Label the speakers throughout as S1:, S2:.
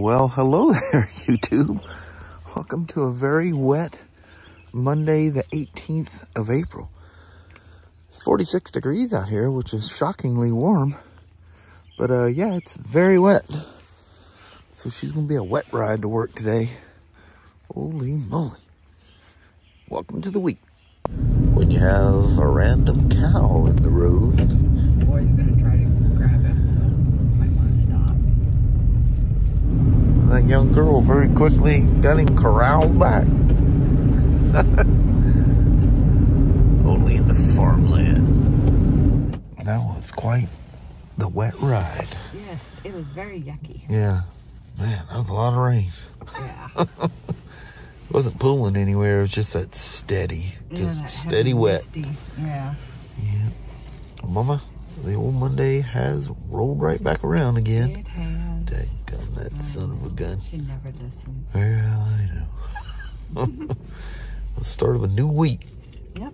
S1: Well, hello there, YouTube. Welcome to a very wet Monday, the 18th of April. It's 46 degrees out here, which is shockingly warm. But yeah, it's very wet. So she's gonna be a wet ride to work today. Holy moly. Welcome to the week. When you have a random cow in the road.
S2: Boy's gonna try to grab him, so might want to stop.
S1: That young girl very quickly got him corralled back. Only in the farmland. That was quite the wet ride.
S2: Yes, it was very yucky.
S1: Yeah. Man, that was a lot of rain.
S2: Yeah.
S1: It wasn't pooling anywhere. It was just that steady, just steady wet.
S2: Misty. Yeah.
S1: Yeah. Mama, the old Monday has rolled right back around again.
S2: It has.
S1: Dadgum, that son of a gun.
S2: She never listens.
S1: Well, I know. The start of a new week.
S2: Yep.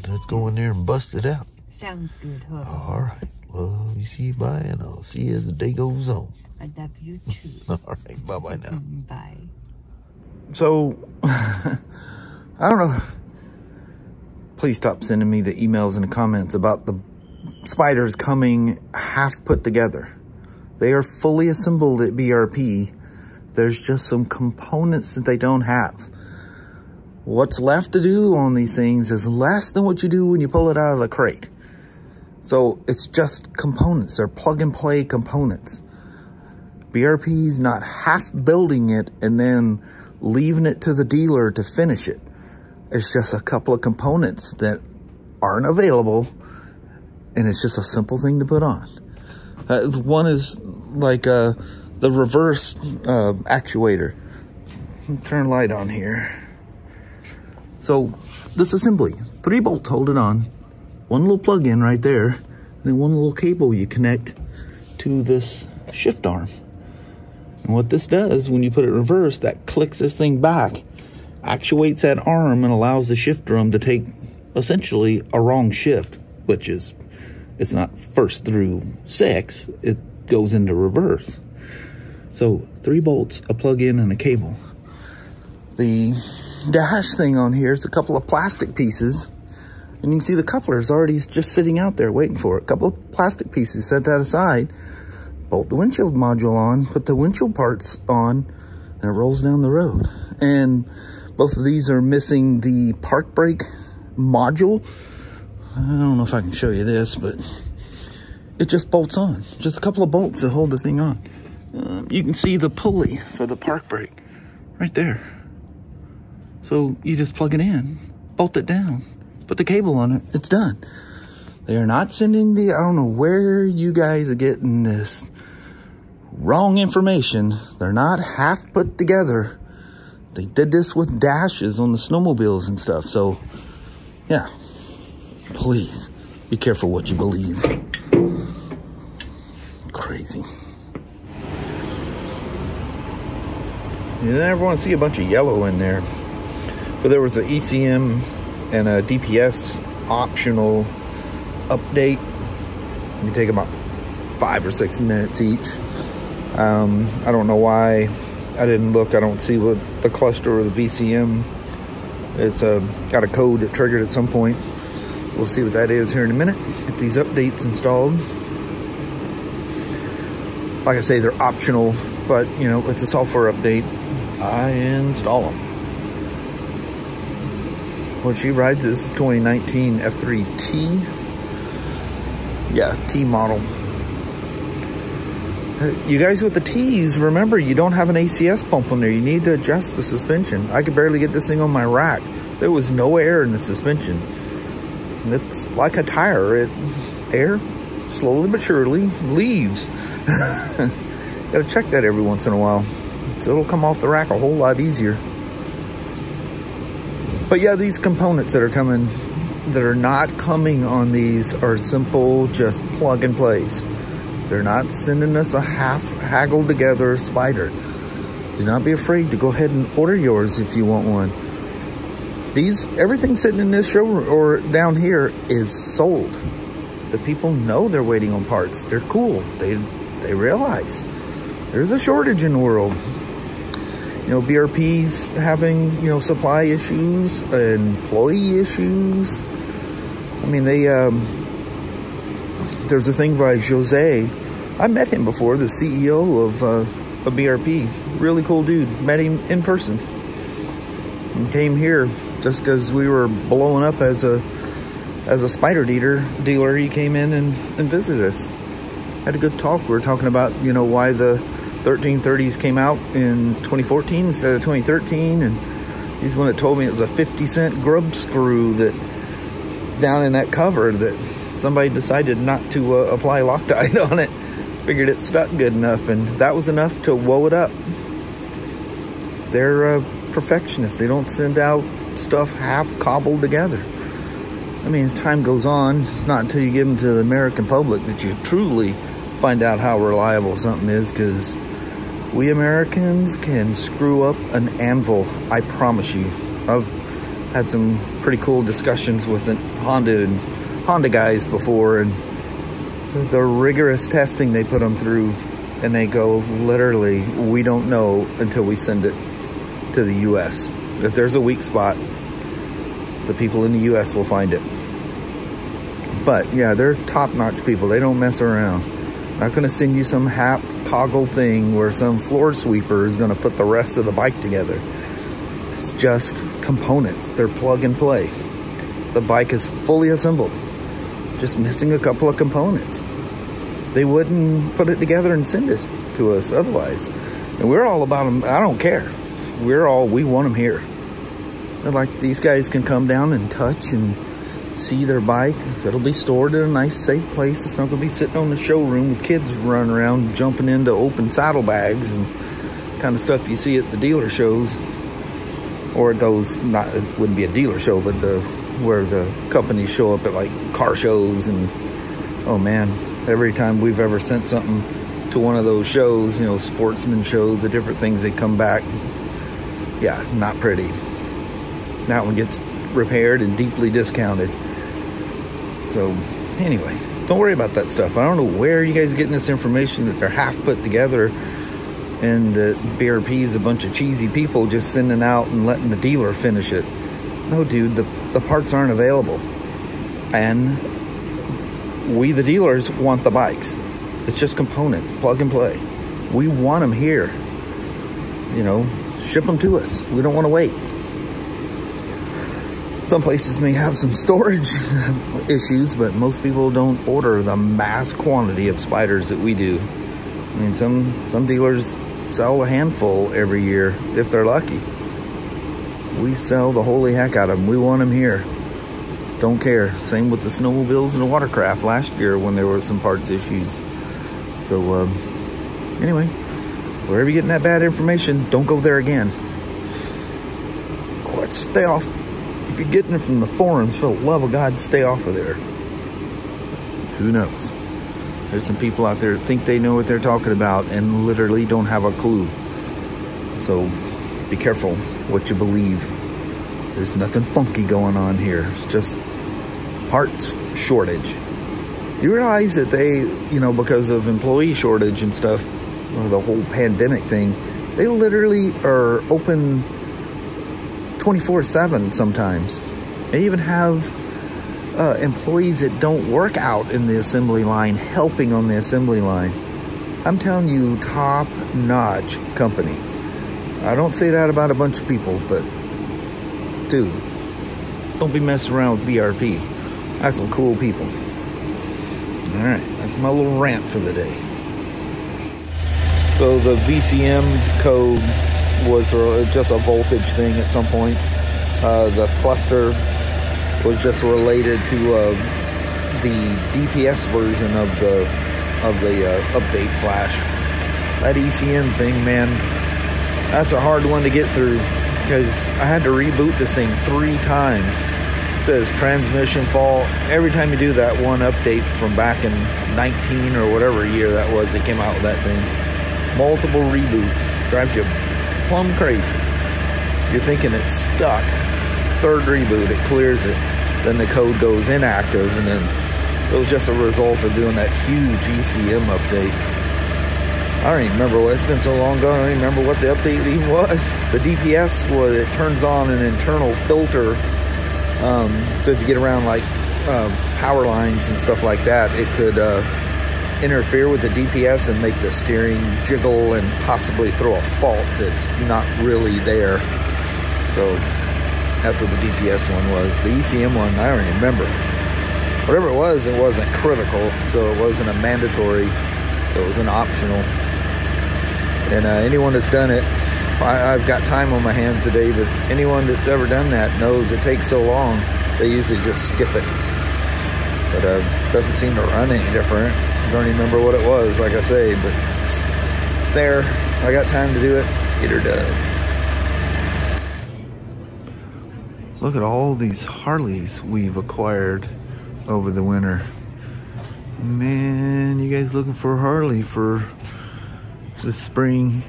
S2: Let's
S1: go in there and bust it out.
S2: Sounds good, huh?
S1: All right. Love you, see you, bye, and I'll see you as the day goes on.
S2: I love you too.
S1: All right. Bye-bye now.
S2: Bye.
S1: So, I don't know. Please stop sending me the emails and the comments about the Spyders coming half put together. They are fully assembled at BRP. There's just some components that they don't have. What's left to do on these things is less than what you do when you pull it out of the crate. So it's just components. They're plug and play components. BRP's not half building it and then leaving it to the dealer to finish it. It's just a couple of components that aren't available, and it's just a simple thing to put on. One is like the reverse actuator. Turn light on here. So this assembly, 3 bolts hold it on, one little plug-in right there, and then one little cable you connect to this shift arm. And what this does, when you put it reverse, that clicks this thing back, actuates that arm, and allows the shift drum to take essentially a wrong shift, which is, it's not first through 6, it goes into reverse. So 3 bolts, a plug-in, and a cable. The dash thing on here is a couple of plastic pieces, and you can see the coupler is already just sitting out there waiting for it. A couple of plastic pieces, set that aside, bolt the windshield module on, put the windshield parts on, and it rolls down the road. And both of these are missing the park brake module. I don't know if I can show you this, but it just bolts on. Just a couple of bolts to hold the thing on. You can see the pulley for the park brake right there. So you just plug it in, bolt it down, put the cable on it, it's done. They are not sending the, I don't know where you guys are getting this wrong information. They're not half put together. They did this with dashes on the snowmobiles and stuff. So, yeah, please be careful what you believe. Crazy. You never want to see a bunch of yellow in there. But there was an ECM and a DPS optional update. You take about 5 or 6 minutes each. I don't know why I didn't look. I don't see what the cluster or the VCM. It's got a code that triggered at some point. We'll see what that is here in a minute. Get these updates installed. Like I say, they're optional, but you know, it's a software update. I install them. What she rides is 2019 F3T. Yeah, T model. You guys with the T's, remember, you don't have an ACS pump on there. You need to adjust the suspension. I could barely get this thing on my rack. There was no air in the suspension. It's like a tire. Air, slowly but surely, leaves. Gotta check that every once in a while. So it'll come off the rack a whole lot easier. But yeah, these components that are coming, that are not coming on these, are simple, just plug and plays. They're not sending us a half haggled together Spyder. Do not be afraid to go ahead and order yours if you want one. Everything sitting in this showroom or down here is sold. The people know they're waiting on parts. They're cool. They realize. there's a shortage in the world. You know, BRP's having, you know, supply issues, employee issues. I mean, there's a thing by Jose. I met him before, the CEO of BRP. Really cool dude. Met him in person. And came here just because we were blowing up as a Spyder dealer. He came in and visited us. Had a good talk. We were talking about, you know, why the 1330s came out in 2014 instead of 2013, and he's the one that told me it was a 50-cent grub screw that's down in that cover that somebody decided not to apply Loctite on it. Figured it stuck good enough, and that was enough to woe it up. They're perfectionists. They don't send out stuff half cobbled together. I mean, as time goes on, it's not until you give them to the American public that you truly find out how reliable something is, because we Americans can screw up an anvil, I promise you. I've had some pretty cool discussions with Honda guys before, and the rigorous testing they put them through, and they go, literally, we don't know until we send it to the U.S. If there's a weak spot, the people in the U.S. will find it. But yeah, they're top-notch people. They don't mess around. Not going to send you some half toggle thing where some floor sweeper is going to put the rest of the bike together. It's just components. They're plug and play. The bike is fully assembled, just missing a couple of components. They wouldn't put it together and send it to us otherwise. And we're all about them. I don't care. We want them here. They're like, these guys can come down and touch and see their bike. It'll be stored in a nice, safe place. It's not going to be sitting on the showroom with kids running around jumping into open saddlebags and kind of stuff you see at the dealer shows, or those, not, it wouldn't be a dealer show, but where the companies show up at like car shows. And oh man, every time we've ever sent something to one of those shows, you know, sportsman shows, the different things, they come back, yeah, not pretty. That one gets repaired and deeply discounted. So anyway, don't worry about that stuff. I don't know where you guys are getting this information that they're half put together and that BRP is a bunch of cheesy people just sending out and letting the dealer finish it. No, dude, the parts aren't available. And we, the dealers, want the bikes. It's just components, plug and play. We want them here. You know, ship them to us. We don't want to wait. Some places may have some storage issues, but most people don't order the mass quantity of Spyders that we do. I mean, some dealers sell a handful every year if they're lucky. We sell the holy heck out of them. We want them here. Don't care. Same with the snowmobiles and the watercraft last year when there were some parts issues. So anyway, wherever you're getting that bad information, don't go there again. Quite stay off. If you're getting it from the forums, for the love of God, stay off of there. Who knows? There's some people out there that think they know what they're talking about and literally don't have a clue. So be careful what you believe. There's nothing funky going on here. It's just parts shortage. You realize that they, you know, because of employee shortage and stuff, or the whole pandemic thing, they literally are open 24/7 sometimes. They even have employees that don't work out in the assembly line helping on the assembly line. I'm telling you, top-notch company. I don't say that about a bunch of people, but dude, don't be messing around with BRP. That's some cool people. All right, that's my little rant for the day. So the VCM code was just a voltage thing at some point. The cluster was just related to the DPS version of the update flash. That ECM thing, man, that's a hard one to get through because I had to reboot this thing 3 times. It says transmission fault. Every time you do that one update from back in 19 or whatever year that was, they came out with that thing. Multiple reboots. Drives you plumb crazy. You're thinking it's stuck. 3rd reboot, it clears it. Then the code goes inactive, and then it was just a result of doing that huge ECM update. I don't even remember what, it's been so long ago, I don't even remember what the update even was. The DPS was, it turns on an internal filter. So if you get around like power lines and stuff like that, it could interfere with the DPS and make the steering jiggle and possibly throw a fault that's not really there. So that's what the DPS one was. The ECM one, I don't even remember. Whatever it wasn't critical, so it wasn't a mandatory, it was an optional. And anyone that's done it, I've got time on my hands today, but anyone that's ever done that knows it takes so long, they usually just skip it. But it doesn't seem to run any different. I don't even remember what it was, like I say, but it's there. I got time to do it. Let's get her done. Look at all these Harleys we've acquired over the winter. Man, you guys looking for a Harley for this spring?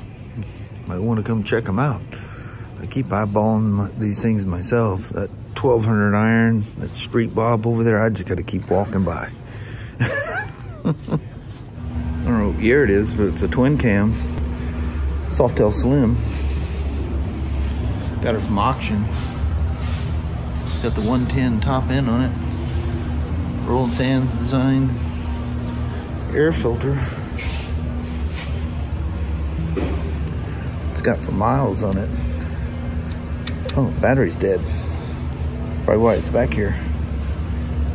S1: Might want to come check them out. I keep eyeballing these things myself. That 1200 iron, that Street Bob over there, I just got to keep walking by. I don't know what year it is, but it's a twin cam. Softail Slim. Got it from auction. Got the 110 top end on it. Rolling Sands designed. Air filter. It's got for miles on it. Oh, battery's dead. Probably why it's back here.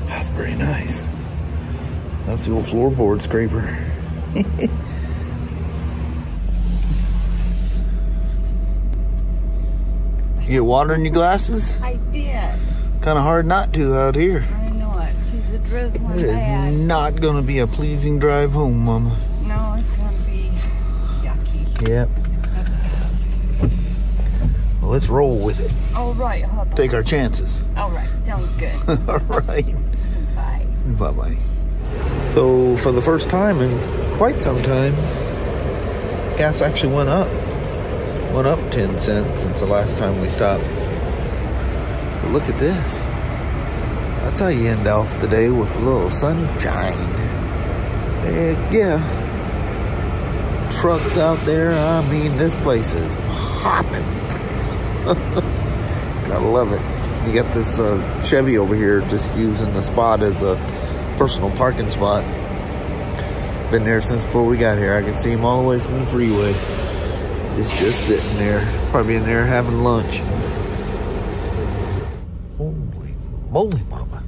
S1: That's pretty nice. That's the old floorboard scraper. You get water in your glasses?
S2: I did.
S1: Kind of hard not to out here.
S2: I know it. She's a drizzling
S1: It is
S2: bad.
S1: not going to be a pleasing drive home, Mama.
S2: No, it's going to be yucky.
S1: Yep.
S2: At best.
S1: Well, let's roll with it.
S2: All right. Hold on.
S1: Take our chances.
S2: All right. Sounds good.
S1: All right.
S2: Bye.
S1: Bye-bye. So, for the first time in quite some time, gas actually went up. Went up 10 cents since the last time we stopped. But look at this. That's how you end off the day, with a little sunshine. Heck yeah. Trucks out there, I mean, this place is hopping. Gotta love it. You got this Chevy over here just using the spot as a personal parking spot. Been there since before we got here. I can see him all the way from the freeway. It's just sitting there. Probably in there having lunch. Holy moly, Mama.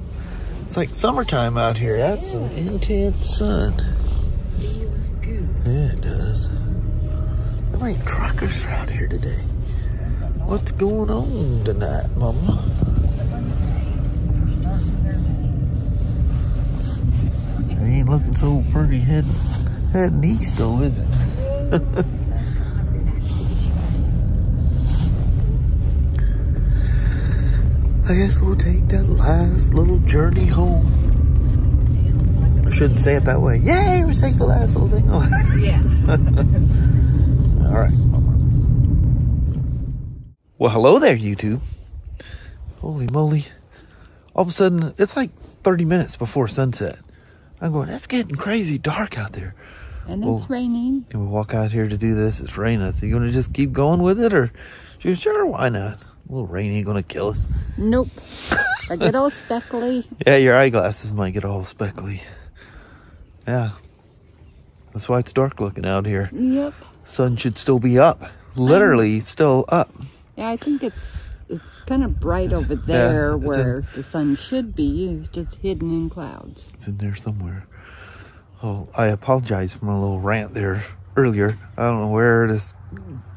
S1: It's like summertime out here. That's some intense sun.
S2: Feels good.
S1: Yeah, it does. How many truckers are out here today? What's going on tonight, Mama? It ain't looking so pretty heading east though, is it? I guess we'll take that last little journey home. I shouldn't say it that way. Yay, we're taking the last little thing home.
S2: Yeah.
S1: All right, Mama. Well, hello there, YouTube. Holy moly. All of a sudden, it's like 30 minutes before sunset. I'm going, it's getting crazy dark out there.
S2: And it's raining.
S1: Can we walk out here to do this? It's raining. So you going to just keep going with it? Or sure, why not? A little rain ain't going to kill us.
S2: Nope. I get all speckly.
S1: Yeah, your eyeglasses might get all speckly. Yeah. That's why it's dark looking out here.
S2: Yep.
S1: Sun should still be up. Literally still up.
S2: Yeah, I think it's kind of bright over there where the sun should be. It's just hidden in clouds.
S1: It's in there somewhere. Oh, I apologize for my little rant there earlier. I don't know where this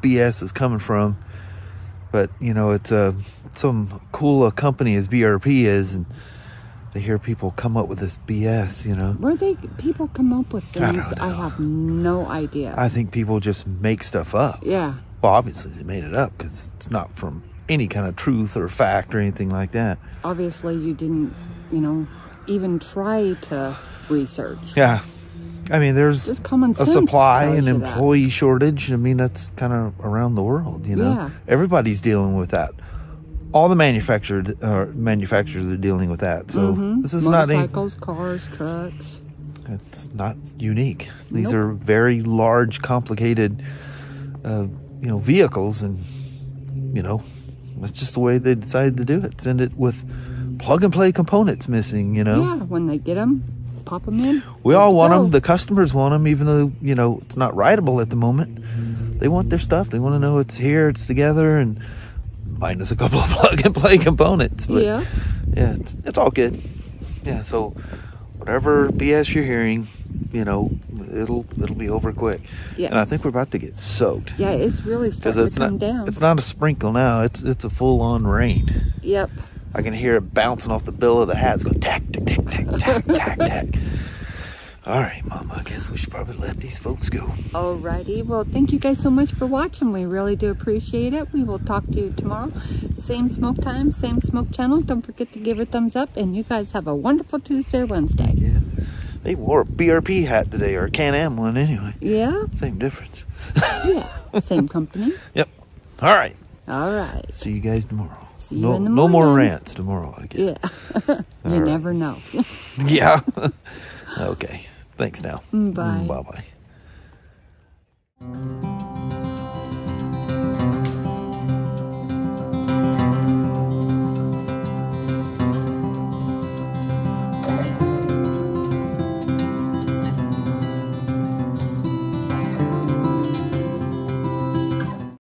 S1: BS is coming from. But, you know, it's some cool a company as BRP is, and they hear people come up with this BS, you know.
S2: Where people come up with things,
S1: I don't know.
S2: I have no idea.
S1: I think people just make stuff up.
S2: Yeah.
S1: Well, obviously they made it up because it's not from any kind of truth or fact or anything like that.
S2: Obviously you didn't, you know, even try to research.
S1: Yeah. I mean, there's
S2: Just common
S1: a
S2: sense
S1: supply
S2: tells
S1: and
S2: you
S1: employee shortage. I mean, that's kind of around the world, you know.
S2: Yeah.
S1: Everybody's dealing with that. All the manufacturers are dealing with that. So this is not any...
S2: Motorcycles, cars, trucks.
S1: It's not unique. These are very large, complicated, vehicles, and that's just the way they decided to do it. Send it with plug-and-play components missing.
S2: Yeah, when they get them, pop them in.
S1: We all want them. The customers want them, even though it's not rideable at the moment. They want their stuff. They want to know it's here, it's together, and minus a couple of plug-and-play components. But yeah, it's all good. Yeah, so whatever BS you're hearing, it'll be over quick. Yes. And I think we're about to get soaked.
S2: Yeah, it's really starting to come down.
S1: It's not a sprinkle now. It's a full-on rain.
S2: Yep.
S1: I can hear it bouncing off the bill of the hat. It's going tack, tack, tack, tack, tack, tack, tack. All right, Mama, I guess we should probably let these folks go.
S2: Alrighty. Well, thank you guys so much for watching. We really do appreciate it. We will talk to you tomorrow. Same smoke time, same smoke channel. Don't forget to give it a thumbs up. And you guys have a wonderful Tuesday or Wednesday.
S1: Yeah. They wore a BRP hat today, or a Can-Am one anyway.
S2: Yeah.
S1: Same difference.
S2: Yeah. Same company.
S1: Yep. All right.
S2: All right.
S1: See you guys tomorrow.
S2: See you in the morning.
S1: No more rants tomorrow, I guess.
S2: Yeah. You never know.
S1: Yeah. Okay. Thanks now.
S2: Bye.
S1: Bye-bye.